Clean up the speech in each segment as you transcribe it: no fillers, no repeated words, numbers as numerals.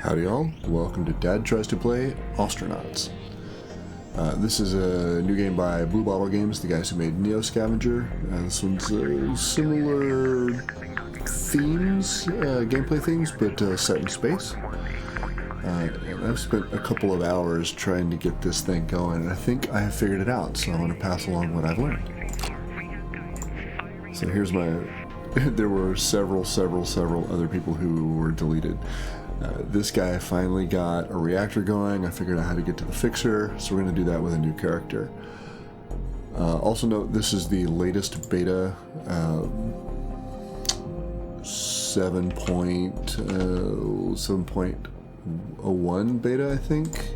Howdy all, welcome to Dad Tries to Play Ostranauts. This is a new game by Blue Bottle Games, the guys who made Neo Scavenger. This one's similar themes, gameplay things, but set in space. And I've spent a couple of hours trying to get this thing going, and I think I have figured it out, so I want to pass along what I've learned. So here's my... there were several other people who were deleted. This guy finally got a reactor going. I figured out how to get to the fixer, so we're going to do that with a new character. Also note, this is the latest beta, 7.01 beta, I think.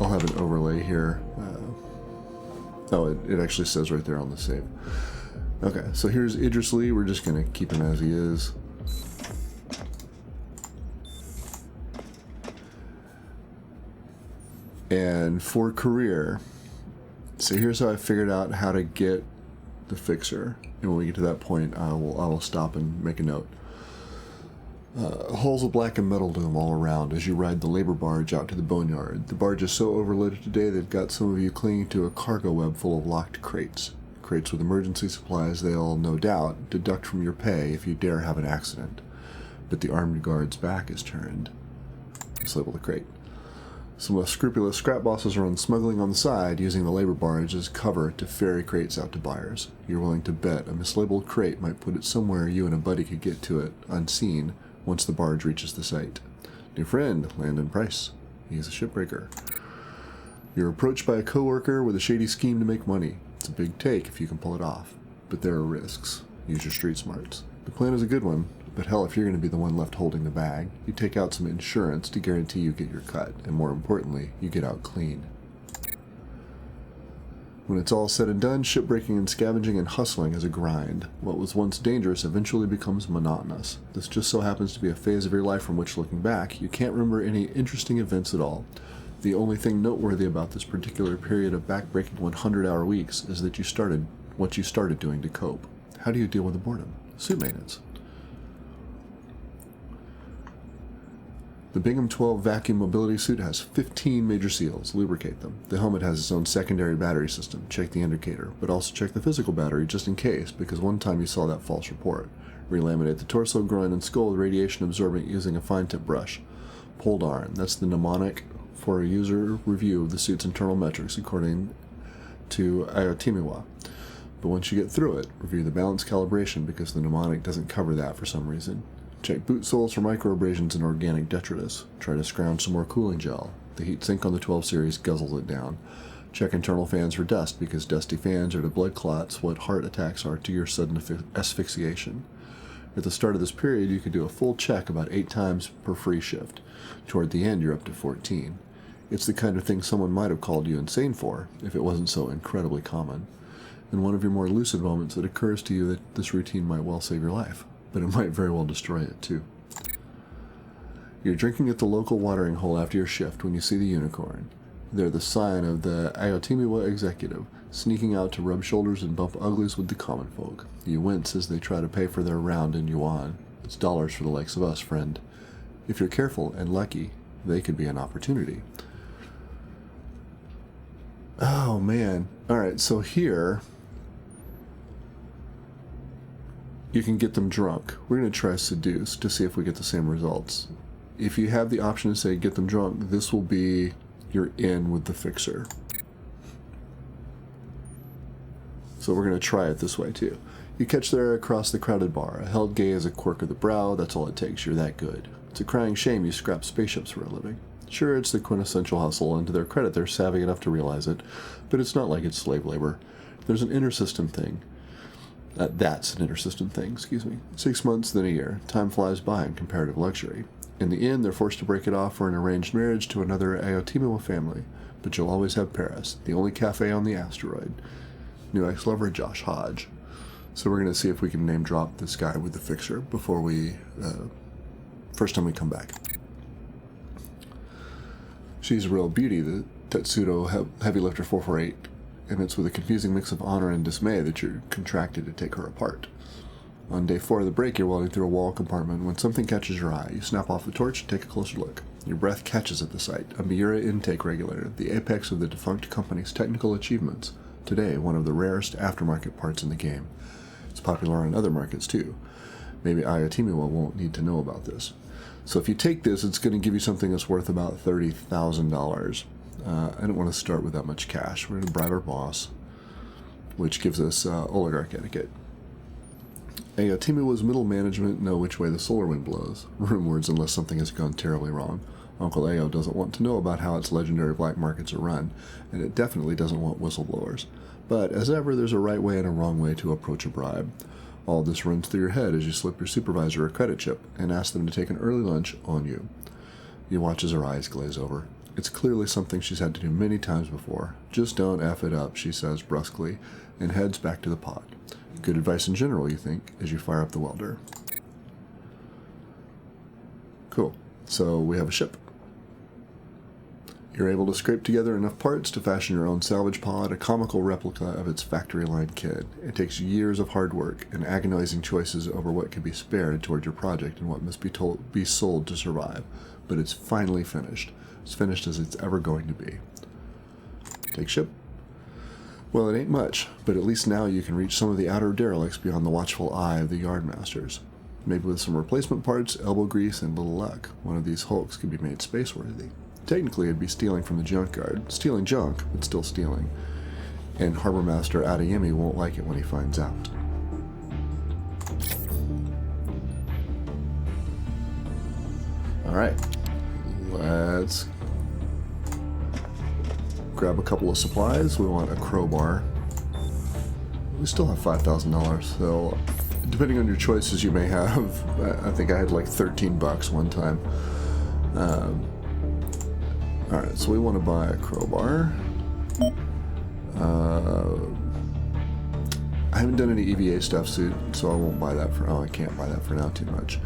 I'll have an overlay here. It actually says right there on the save. Okay, so here's Idris Lee. We're just going to keep him as he is. And for career, so here's how I figured out how to get the fixer. And when we get to that point, I will stop and make a note. Hulls of black and metal loom all around as you ride the labor barge out to the boneyard. The barge is so overloaded today they've got some of you clinging to a cargo web full of locked crates. Crates with emergency supplies they'll, no doubt, deduct from your pay if you dare have an accident. But the armed guard's back is turned. Let's label the crate. Some less scrupulous scrap bosses run smuggling on the side, using the labor barge as cover to ferry crates out to buyers. You're willing to bet a mislabeled crate might put it somewhere you and a buddy could get to it, unseen, once the barge reaches the site. New friend, Landon Price. He's a shipbreaker. You're approached by a coworker with a shady scheme to make money. It's a big take if you can pull it off, but there are risks. Use your street smarts. The plan is a good one, but hell, if you're going to be the one left holding the bag, you take out some insurance to guarantee you get your cut, and more importantly, you get out clean. When it's all said and done, shipbreaking and scavenging and hustling is a grind. What was once dangerous eventually becomes monotonous. This just so happens to be a phase of your life from which, looking back, you can't remember any interesting events at all. The only thing noteworthy about this particular period of backbreaking 100-hour weeks is that you started what you started doing to cope. How do you deal with the boredom? Suit maintenance. The Bingham 12 vacuum mobility suit has 15 major seals. Lubricate them. The helmet has its own secondary battery system. Check the indicator, but also check the physical battery just in case, because one time you saw that false report. Relaminate the torso, groin, and skull with radiation absorbent using a fine tip brush. Pull darn. That's the mnemonic for a user review of the suit's internal metrics according to Ayotimiwa. But once you get through it, review the balance calibration because the mnemonic doesn't cover that for some reason. Check boot soles for microabrasions and organic detritus. Try to scrounge some more cooling gel. The heat sink on the 12 series guzzles it down. Check internal fans for dust because dusty fans are to blood clots what heart attacks are to your sudden asphyxiation. At the start of this period, you could do a full check about 8 times per free shift. Toward the end, you're up to 14. It's the kind of thing someone might have called you insane for if it wasn't so incredibly common. In one of your more lucid moments, it occurs to you that this routine might well save your life, but it might very well destroy it too. You're drinking at the local watering hole after your shift when you see the unicorn. They're the sign of the Ayotimiwa executive, sneaking out to rub shoulders and bump uglies with the common folk. You wince as they try to pay for their round in yuan. It's dollars for the likes of us, friend. If you're careful and lucky, they could be an opportunity. Oh man. Alright, so here you can get them drunk. We're going to try seduce to see if we get the same results. If you have the option to say get them drunk, this will be your in with the fixer. So we're going to try it this way too. You catch their eye across the crowded bar. A held gaze, a quirk of the brow, that's all it takes. You're that good. It's a crying shame you scrap spaceships for a living. Sure, it's the quintessential hustle, and to their credit, they're savvy enough to realize it, but it's not like it's slave labor. There's an inter-system thing. That's an inter-system thing, excuse me. 6 months, then a year. Time flies by in comparative luxury. In the end, they're forced to break it off for an arranged marriage to another Ayotimiwa family, but you'll always have Paris, the only cafe on the asteroid. New ex-lover, Josh Hodge. So we're going to see if we can name drop this guy with the fixer before we, first time we come back. She's a real beauty, the Tetsudo Heavy Lifter 448, and it's with a confusing mix of honor and dismay that you're contracted to take her apart. On day 4 of the break, you're welding through a wall compartment when something catches your eye. You snap off the torch and take a closer look. Your breath catches at the sight. A Miura intake regulator, the apex of the defunct company's technical achievements. Today, one of the rarest aftermarket parts in the game. It's popular in other markets too. Maybe Ayatimiwa won't need to know about this. So if you take this, it's going to give you something that's worth about $30,000. I don't want to start with that much cash. We're going to bribe our boss, which gives us oligarch etiquette. Ayatimiwa's middle management know which way the solar wind blows. Room words unless something has gone terribly wrong. Uncle Ao doesn't want to know about how its legendary black markets are run, and it definitely doesn't want whistleblowers. But, as ever, there's a right way and a wrong way to approach a bribe. All this runs through your head as you slip your supervisor a credit chip and ask them to take an early lunch on you. You watch as her eyes glaze over. It's clearly something she's had to do many times before. Just don't F it up, she says brusquely, and heads back to the pod. Good advice in general, you think, as you fire up the welder. Cool. So we have a ship. You're able to scrape together enough parts to fashion your own salvage pod, a comical replica of its factory-line kit. It takes years of hard work and agonizing choices over what can be spared toward your project and what must be sold to survive. But it's finally finished. As finished as it's ever going to be. Take ship. Well, it ain't much, but at least now you can reach some of the outer derelicts beyond the watchful eye of the yardmasters. Maybe with some replacement parts, elbow grease, and little luck, one of these hulks could be made space-worthy. Technically, it'd be stealing from the junkyard. Stealing junk, but still stealing. And Harbor Master Adeyemi won't like it when he finds out. Alright. Let's grab a couple of supplies. We want a crowbar. We still have $5,000, so depending on your choices, you may have. I think I had like $13 one time. Alright, so we want to buy a crowbar. I haven't done any EVA stuff, so I won't buy that for. Oh, I can't buy that for now, too much.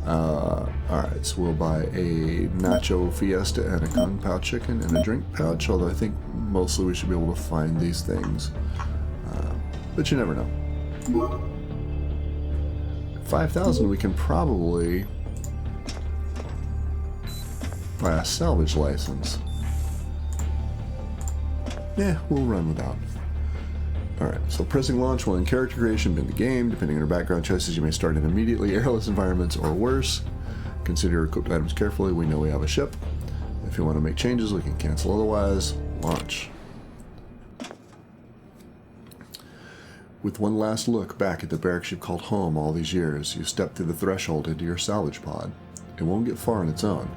Alright, so we'll buy a nacho fiesta and a kung pao chicken and a drink pouch, although I think mostly we should be able to find these things. But you never know. 5,000, we can probably buy a salvage license. Yeah, we'll run without. Alright, so pressing launch will end character creation in the game. Depending on your background choices, you may start in immediately airless environments or worse. Consider your equipped items carefully. We know we have a ship. If you want to make changes, we can cancel otherwise. Launch. With one last look back at the barracks you've called home all these years, you step through the threshold into your salvage pod. It won't get far on its own,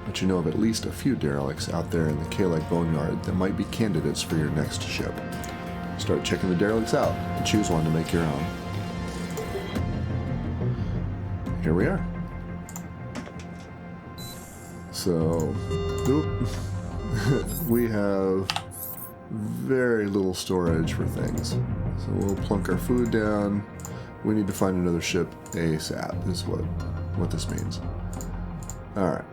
but you know of at least a few derelicts out there in the K-Leg Boneyard that might be candidates for your next ship. Start checking the derelicts out and choose one to make your own. Here we are. So, we have very little storage for things. So we'll plunk our food down. We need to find another ship ASAP is what this means. Alright.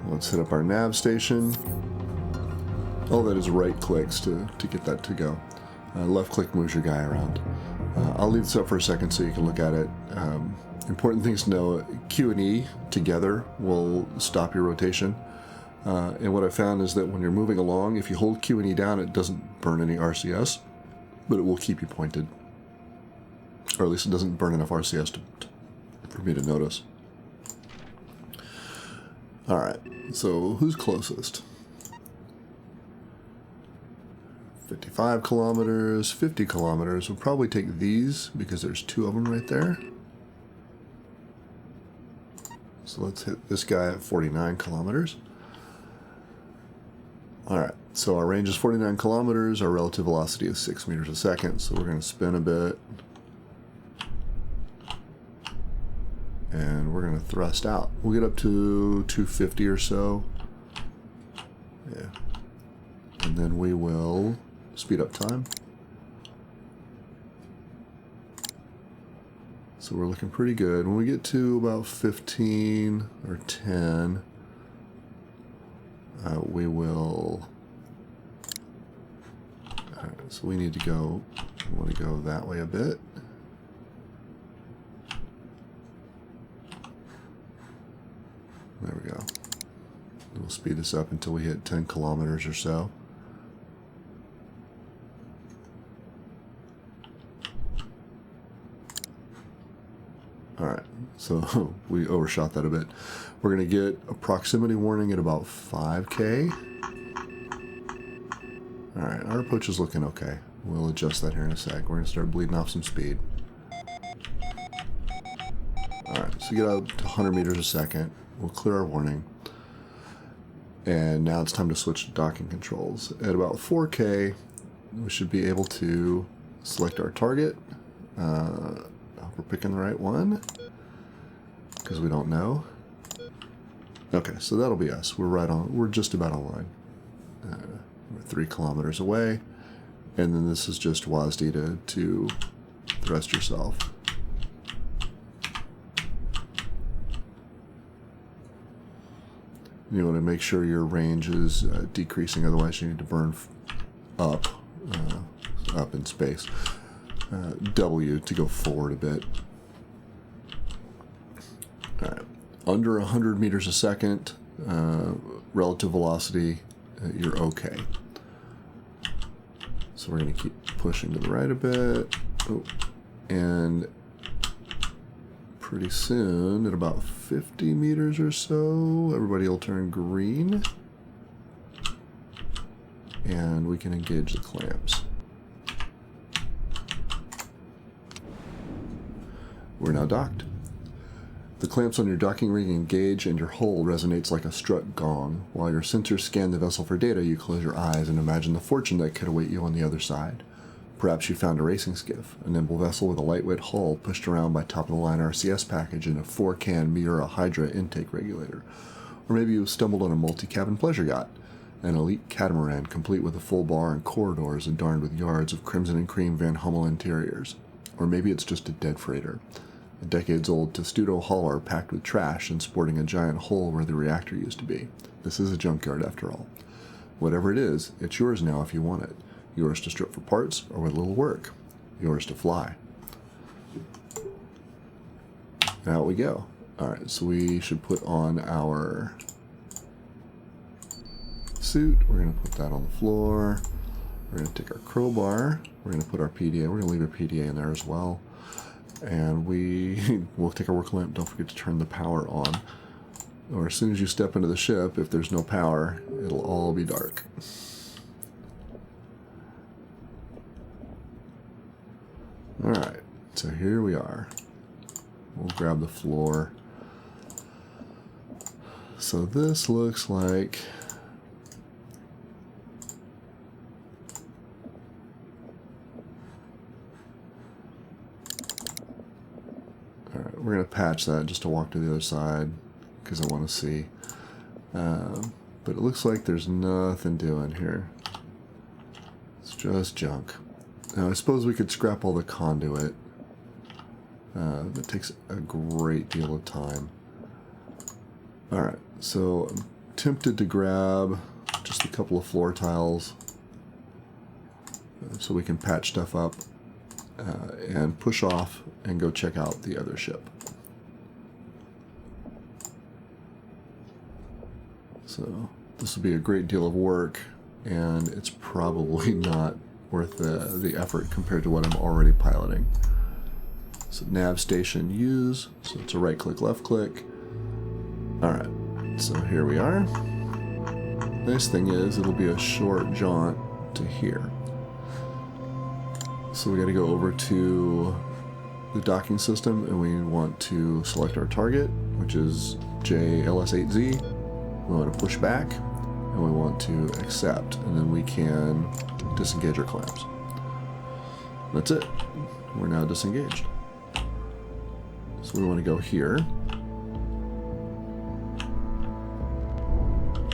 Let's hit up our nav station. All that is right clicks to get that to go. Left click moves your guy around. I'll leave this up for a second so you can look at it. Important things to know, Q and E together will stop your rotation. And what I found is that when you're moving along, if you hold Q and E down, it doesn't burn any RCS, but it will keep you pointed. Or at least it doesn't burn enough RCS for me to notice. Alright, so who's closest? 55 kilometers, 50 kilometers. We'll probably take these because there's two of them right there. So let's hit this guy at 49 kilometers. Alright, so our range is 49 kilometers, our relative velocity is 6 meters a second, so we're going to spin a bit. And we're going to thrust out. We'll get up to 250 or so. Yeah. And then we will speed up time. So we're looking pretty good. When we get to about 15 or 10, we will Alright, so we need to go, we want to go that way a bit. There we go. We'll speed this up until we hit 10 kilometers or so. Alright, so we overshot that a bit. We're going to get a proximity warning at about 5K. Alright, our approach is looking okay. We'll adjust that here in a sec. We're going to start bleeding off some speed. Alright, so get out to 100 meters a second. We'll clear our warning. And now it's time to switch to docking controls. At about 4K, we should be able to select our target. I hope we're picking the right one, because we don't know. Okay, so that'll be us. We're right on. We're just about online. We're 3 kilometers away, and then this is just WASD to thrust yourself. You want to make sure your range is decreasing, otherwise you need to burn up in space. W to go forward a bit. Alright, under 100 meters a second, relative velocity, you're okay. So we're going to keep pushing to the right a bit. Oh, and pretty soon, at about 50 meters or so, everybody will turn green. And we can engage the clamps. We're now docked. The clamps on your docking ring engage and your hull resonates like a strut gong. While your sensors scan the vessel for data, you close your eyes and imagine the fortune that could await you on the other side. Perhaps you found a racing skiff, a nimble vessel with a lightweight hull pushed around by top-of-the-line RCS package and a 4-can Miura Hydra intake regulator. Or maybe you stumbled on a multi-cabin pleasure yacht, an elite catamaran complete with a full bar and corridors adorned with yards of crimson and cream Van Hummel interiors. Or maybe it's just a dead freighter, a decades-old Testudo hauler packed with trash and sporting a giant hole where the reactor used to be. This is a junkyard after all. Whatever it is, it's yours now if you want it. Yours to strip for parts or with a little work. Yours to fly. And out we go. Alright, so we should put on our suit. We're going to put that on the floor. We're going to take our crowbar. We're going to put our PDA. We're going to leave our PDA in there as well. And we'll take our work lamp. Don't forget to turn the power on. Or as soon as you step into the ship, if there's no power, it'll all be dark. Alright, so here we are. We'll grab the floor. So this looks like... Alright, we're going to patch that just to walk to the other side, because I want to see. But it looks like there's nothing doing here. It's just junk. Now, I suppose we could scrap all the conduit. That takes a great deal of time. Alright, so I'm tempted to grab just a couple of floor tiles so we can patch stuff up and push off and go check out the other ship. So this will be a great deal of work, and it's probably not worth the effort compared to what I'm already piloting. So nav station use, so it's a right click, left click. Alright, so here we are. Nice thing is it'll be a short jaunt to here. So we got to go over to the docking system, and we want to select our target, which is JLS8Z. We want to push back, and we want to accept, and then we can disengage our clamps. That's it. We're now disengaged. So we want to go here.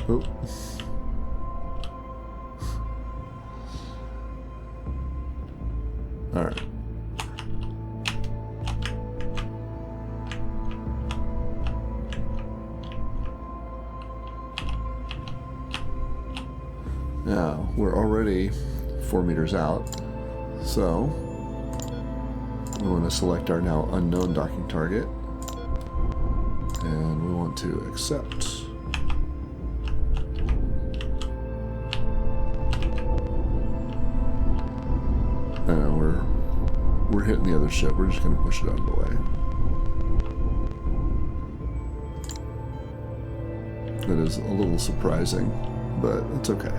Oh. All right. Now, we're already 4 meters out. So we want to select our now unknown docking target, and we want to accept. We're hitting the other ship. We're just going to push it out of the way. That is a little surprising, but it's okay.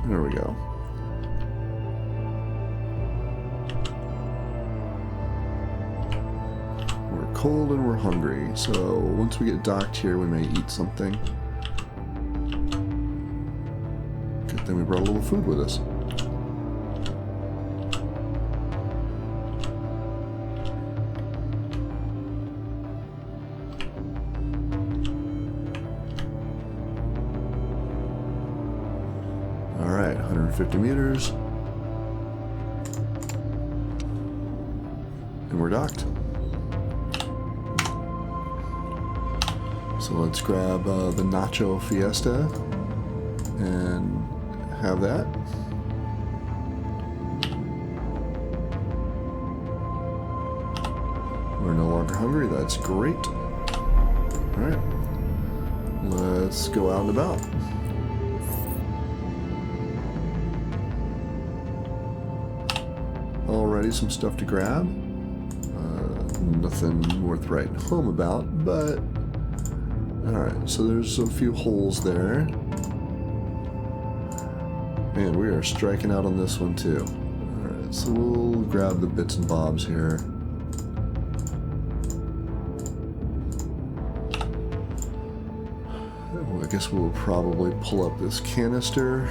There we go. We're cold and we're hungry, so once we get docked here, we may eat something. Good thing we brought a little food with us. All right, 150 meters. And we're docked. So let's grab the Nacho Fiesta and have that. We're no longer hungry. That's great. All right. Let's go out and about. Already some stuff to grab. Nothing worth writing home about, but alright, so there's a few holes there. Man, we are striking out on this one too. Alright, so we'll grab the bits and bobs here. I guess we'll probably pull up this canister.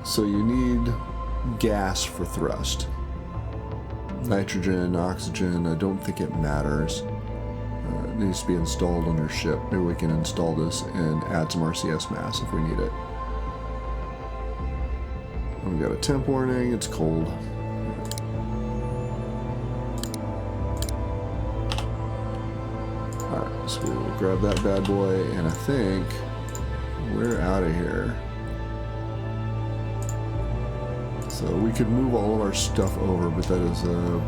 So you need gas for thrust. Nitrogen, oxygen, I don't think it matters. It needs to be installed on your ship. Maybe we can install this and add some RCS mass if we need it. We've got a temp warning, it's cold. Alright, so we'll grab that bad boy, and I think we're out of here. So we could move all of our stuff over, but that is a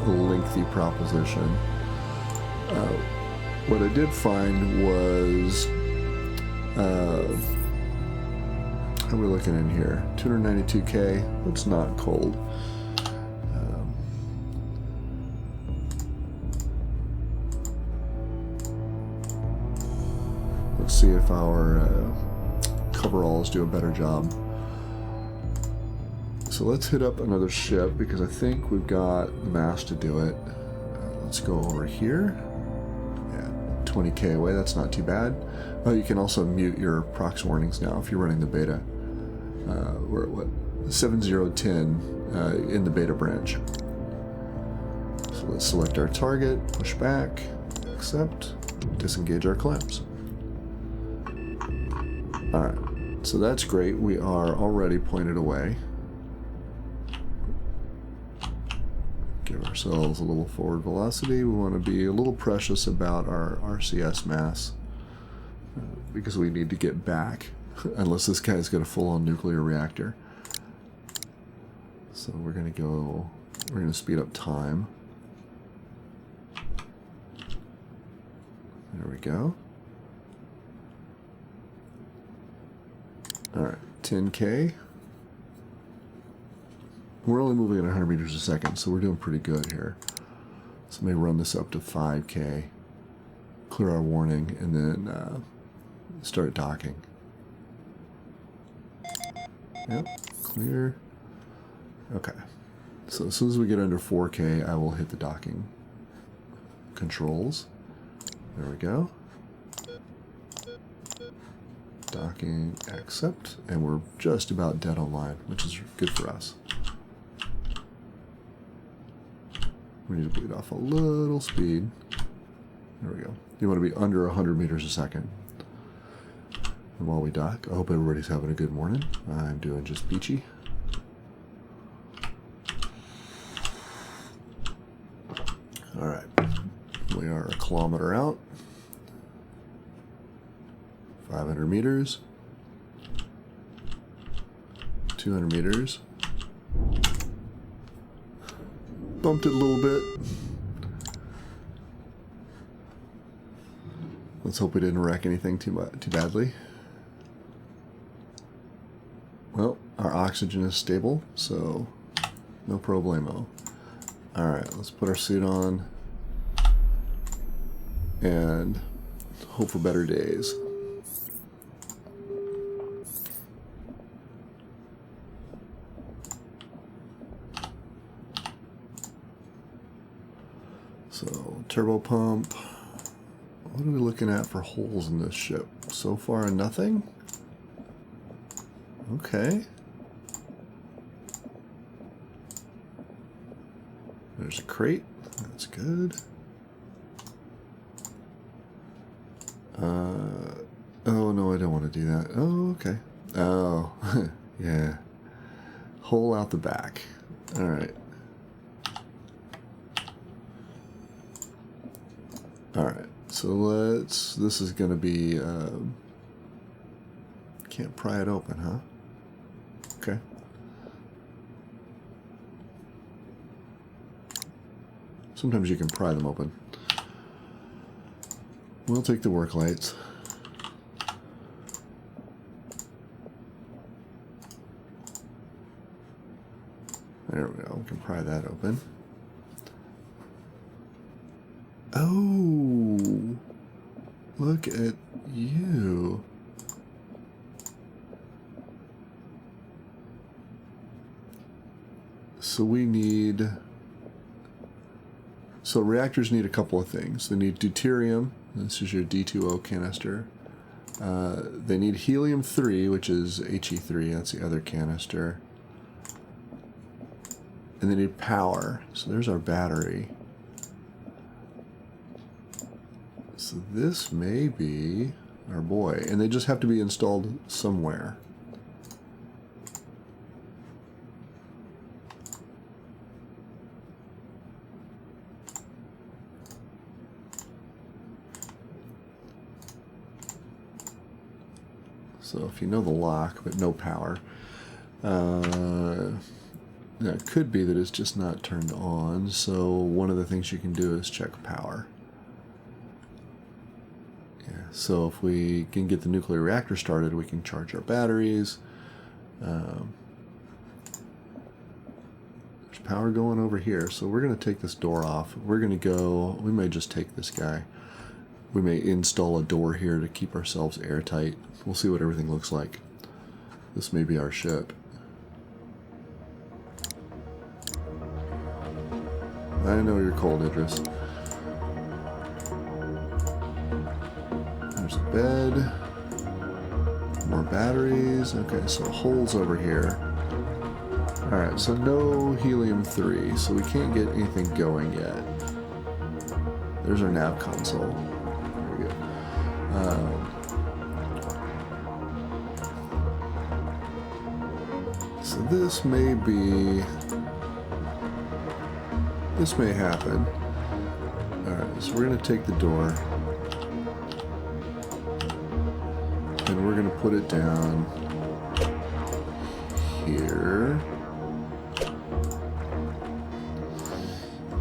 lengthy proposition. What I did find was, how are we looking in here? 292K, that's not cold. Let's see if our coveralls do a better job. So let's hit up another ship because I think we've got the mass to do it. Let's go over here. Yeah, 20K away, that's not too bad. Oh, you can also mute your prox warnings now if you're running the beta. We're at what? 7010 in the beta branch. So let's select our target, push back, accept, disengage our clamps. Alright, so that's great. We are already pointed away. Give ourselves a little forward velocity. We want to be a little precious about our RCS mass because we need to get back unless this guy's got a full-on nuclear reactor. So we're going to speed up time. There we go. Alright, 10K. We're only moving at 100 meters a second, so we're doing pretty good here. So maybe run this up to 5K, clear our warning, and then start docking. Yep, clear. Okay. So as soon as we get under 4K, I will hit the docking controls. There we go. Docking, accept, and we're just about dead on line, which is good for us. We need to bleed off a little speed. There we go. You want to be under 100 meters a second. And while we dock, I hope everybody's having a good morning. I'm doing just peachy. Alright. We are a kilometer out. 500 meters. 200 meters. Bumped it a little bit. Let's hope we didn't wreck anything too badly. Well, our oxygen is stable, so no problemo. Alright, let's put our suit on and hope for better days. So, turbo pump. What are we looking at for holes in this ship? So far, nothing? Okay. There's a crate. That's good. Oh, no, I don't want to do that. Oh, okay. Oh, yeah. Hole out the back. All right. All right. So this is going to be, can't pry it open, huh? Okay. Sometimes you can pry them open. We'll take the work lights. There we go. We can pry that open. Oh, look at you. So we need... So reactors need a couple of things. They need deuterium. This is your D2O canister. They need helium-3, which is He3. That's the other canister. And they need power. So there's our battery. So this may be our boy. And they just have to be installed somewhere. So if you know the lock, but no power, it could be that it's just not turned on. So one of the things you can do is check power. Yeah. So if we can get the nuclear reactor started, we can charge our batteries. There's power going over here. So we're going to take this door off. We're going to go, we may just take this guy. We may install a door here to keep ourselves airtight. We'll see what everything looks like. This may be our ship. I know you're cold, Idris. There's a bed. More batteries. Okay, so holes over here. Alright, so no helium-3, so we can't get anything going yet. There's our nav console. Very good. So this may be... This may happen. Alright, so we're going to take the door. And we're going to put it down here.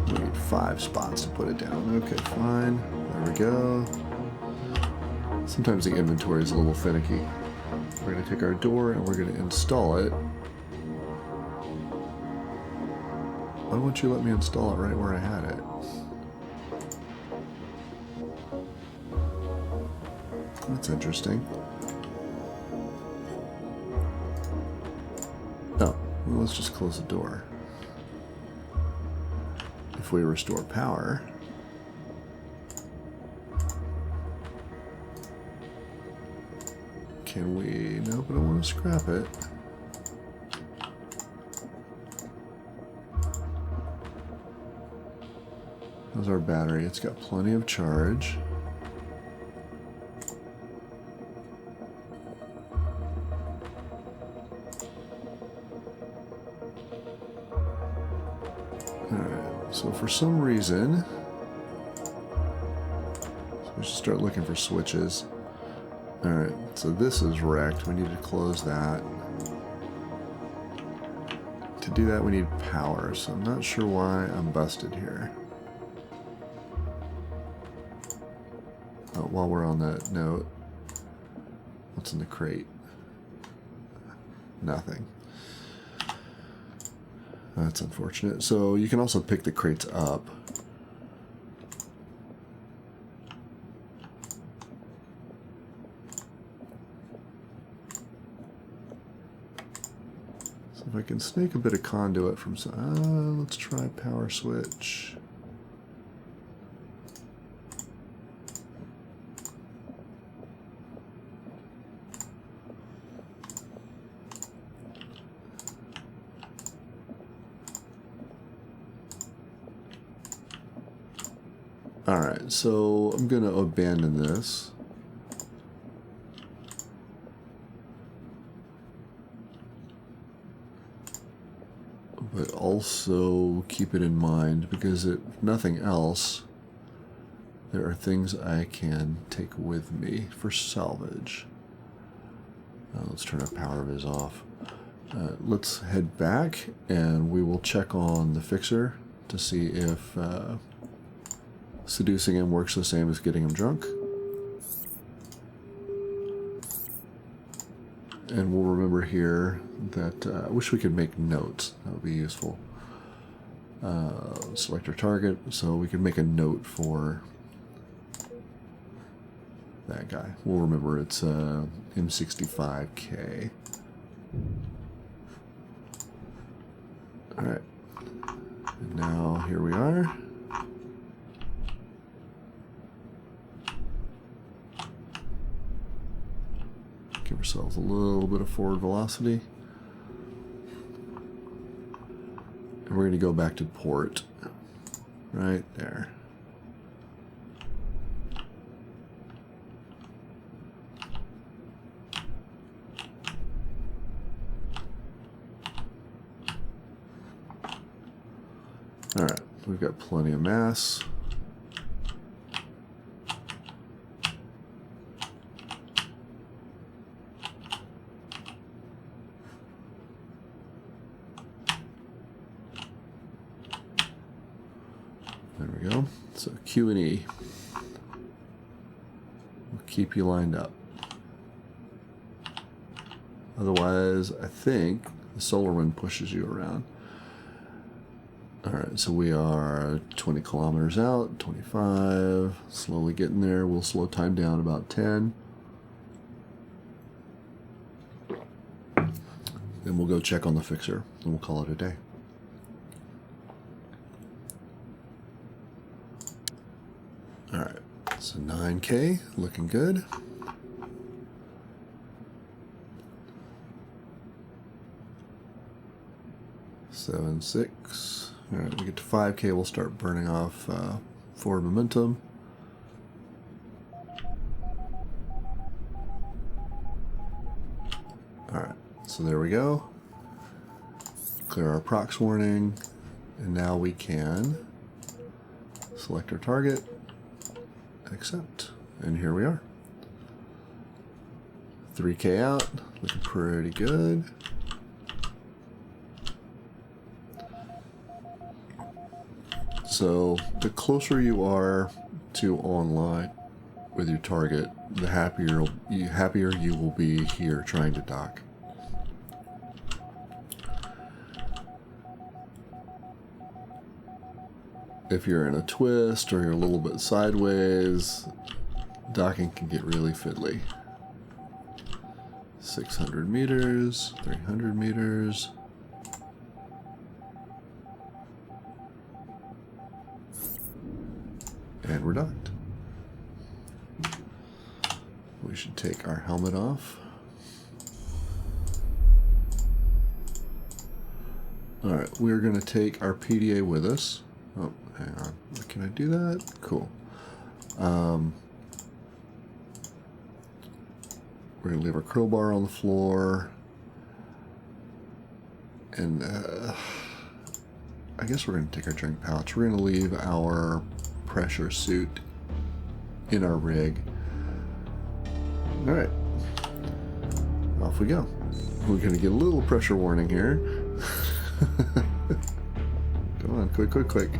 We need 5 spots to put it down. Okay, fine. There we go. Sometimes the inventory is a little finicky. We're going to take our door and we're going to install it. Why won't you let me install it right where I had it? That's interesting. Oh, well, let's just close the door. If we restore power... Can we... No, but I want to scrap it. How's our battery? It's got plenty of charge. Alright, so for some reason... should start looking for switches. Alright, so this is wrecked. We need to close that. To do that, we need power, so I'm not sure why I'm busted here. Oh, while we're on that note, what's in the crate? Nothing. That's unfortunate. So you can also pick the crates up. So if I can snake a bit of conduit from... let's try power switch. Alright, so I'm going to abandon this. But also keep it in mind, because if nothing else, there are things I can take with me for salvage. Let's turn our power viz off. Let's head back and we will check on the fixer to see if... seducing him works the same as getting him drunk. And we'll remember here that I wish we could make notes. That would be useful. Select our target, so we can make a note for that guy. We'll remember it's M65K. Alright. And now here we are. Give ourselves a little bit of forward velocity. And we're going to go back to port. Right there. Alright, we've got plenty of mass. There we go. So Q and E will keep you lined up. Otherwise, I think the solar wind pushes you around. Alright, so we are 20 kilometers out, 25, slowly getting there. We'll slow time down about 10. Then we'll go check on the fixer, and we'll call it a day. Alright, so 9K, looking good. Seven, 6. Alright, we get to 5K, we'll start burning off forward momentum. Alright, so there we go. Clear our prox warning, and now we can select our target, accept, and here we are. 3K out, looking pretty good. So the closer you are to online with your target, the happier you will be here trying to dock. If you're in a twist or you're a little bit sideways, docking can get really fiddly. 600 meters, 300 meters. And we're docked. We should take our helmet off. Alright, we're going to take our PDA with us. Oh, hang on. Can I do that? Cool. We're going to leave our crowbar on the floor. And I guess we're going to take our drink pouch. We're going to leave our pressure suit in our rig. Alright. Off we go. We're going to get a little pressure warning here. Come on, quick.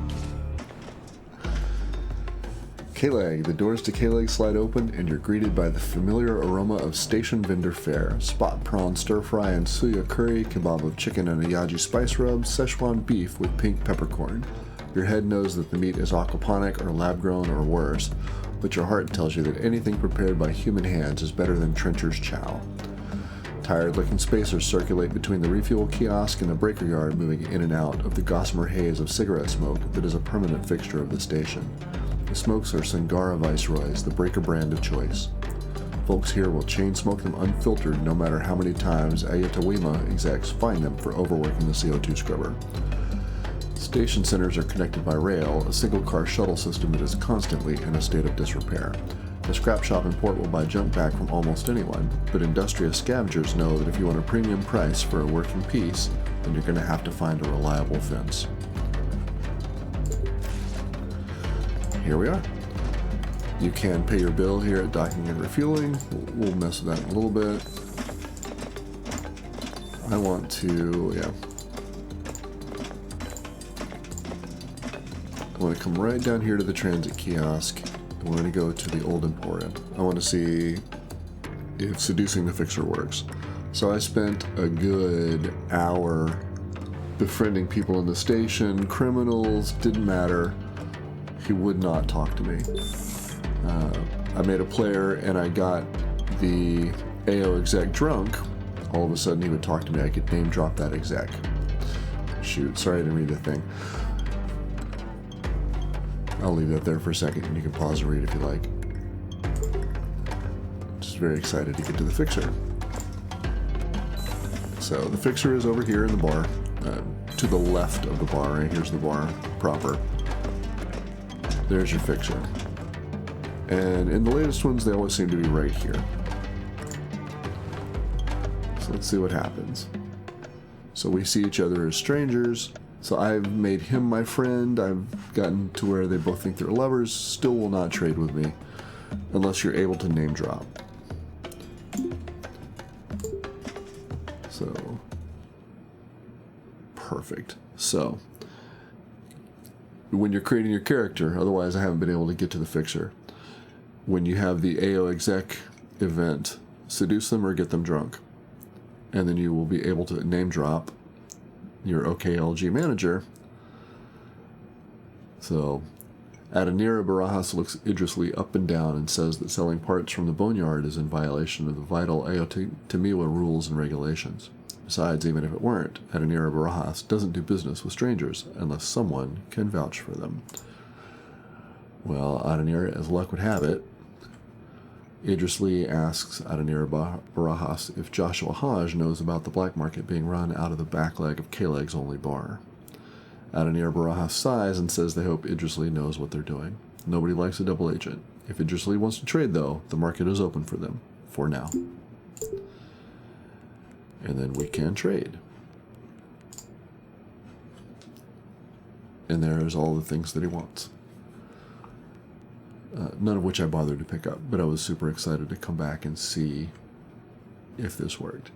K-Leg. The doors to K-Leg slide open and you're greeted by the familiar aroma of station vendor fare. Spot prawn stir fry and suya curry, kebab of chicken and a yaji spice rub, Szechuan beef with pink peppercorn. Your head knows that the meat is aquaponic or lab-grown or worse, but your heart tells you that anything prepared by human hands is better than Trencher's chow. Tired-looking spacers circulate between the refuel kiosk and the breaker yard, moving in and out of the gossamer haze of cigarette smoke that is a permanent fixture of the station. The smokes are Sangara Viceroys, the breaker brand of choice. Folks here will chain smoke them unfiltered no matter how many times Ayatawima execs find them for overworking the CO2 scrubber. Station centers are connected by rail, a single-car shuttle system that is constantly in a state of disrepair. The scrap shop in port will buy junk back from almost anyone, but industrious scavengers know that if you want a premium price for a working piece, then you're going to have to find a reliable fence. Here we are. You can pay your bill here at docking and refueling. We'll mess with that in a little bit. I want to, I want to come right down here to the transit kiosk. And we're going to go to the old Emporium. I want to see if seducing the fixer works. So I spent a good hour befriending people in the station, criminals, didn't matter. He would not talk to me. I made a player and I got the AO exec drunk. All of a sudden he would talk to me. I could name drop that exec. Shoot, sorry I didn't read the thing. I'll leave that there for a second and you can pause and read if you like. Just very excited to get to the fixer. So the fixer is over here in the bar, to the left of the bar. Right here's the bar proper. There's your fixer. And in the latest ones, they always seem to be right here. So let's see what happens. So we see each other as strangers. So I've made him my friend. I've gotten to where they both think they're lovers. Still will not trade with me unless you're able to name drop. So, perfect. So, when you're creating your character, otherwise I haven't been able to get to the fixer. When you have the AO exec event, seduce them or get them drunk. And then you will be able to name drop your OKLG manager. So, Adanira Barajas looks Idrisly up and down and says that selling parts from the boneyard is in violation of the vital Aotamiwa rules and regulations. Besides, even if it weren't, Adanira Barajas doesn't do business with strangers unless someone can vouch for them. Well, Adanira, as luck would have it, Idrisly asks Adanira Barajas if Joshua Hodge knows about the black market being run out of the back leg of K-Leg's only bar. Adanira Barajas sighs and says they hope Idrisly knows what they're doing. Nobody likes a double agent. If Idrisly wants to trade, though, the market is open for them. For now. And then we can trade. And there's all the things that he wants. None of which I bothered to pick up, but I was super excited to come back and see if this worked.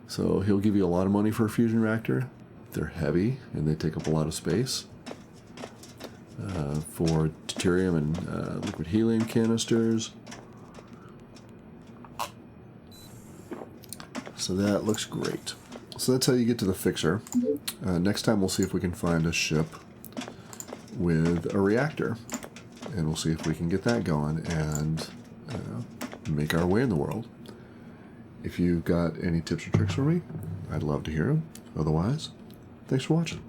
So he'll give you a lot of money for a fusion reactor. They're heavy and they take up a lot of space. For deuterium and liquid helium canisters. So that looks great. So that's how you get to the fixer. Next time we'll see if we can find a ship with a reactor. And we'll see if we can get that going and make our way in the world. If you've got any tips or tricks for me, I'd love to hear them. Otherwise, thanks for watching.